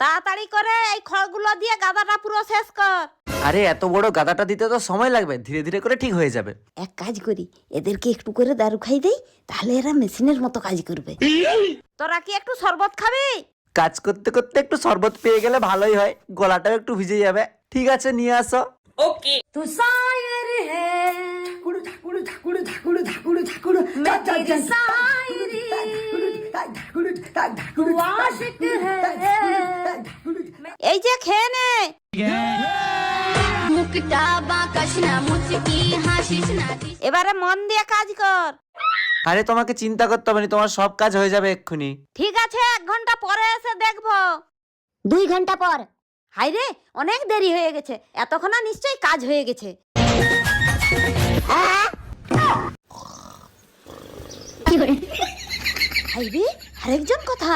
তাড়াতাড়ি করে এই খড়গুলো দিয়ে গাদাটা পুরো শেষ কর। আরে এত বড় গাদাটা দিতে তো সময় লাগবে, ধীরে ধীরে করে ঠিক হয়ে যাবে। এক কাজ করি, এদেরকে একটু করে দারু খাই দেই, তাহলে এরা মেশিনের মতো কাজ করবে। তোরা কি একটু শরবত খাবি? কাজ করতে করতে একটু শরবত পেয়ে গেলে ভালোই হয়, গলাটাও একটু ভিজে যাবে। ঠিক আছে, নিয়ে আসো। ओके। तू शायर है, ঠাকুর ঠাকুর ঠাকুর ঠাকুর ঠাকুর ঠাকুর मैं तेरी शायरी, तू आशिक है। এই যে খেয়ে নে। মুখটা বাঁকাস না, মুচকি হাসিস না। এবারে মন দিয়ে কাজ কর। আরে তোমাকে চিন্তা করতে হবে না, তোমার সব কাজ হয়ে যাবে এক্ষুনি। ঠিক আছে, 1 ঘন্টা পরে এসে দেখবো। 2 ঘন্টা পর। হাই রে, অনেক দেরি হয়ে গেছে, এতক্ষণ নিশ্চয়ই কাজ হয়ে গেছে। হাই রে, আরেকজন কথা।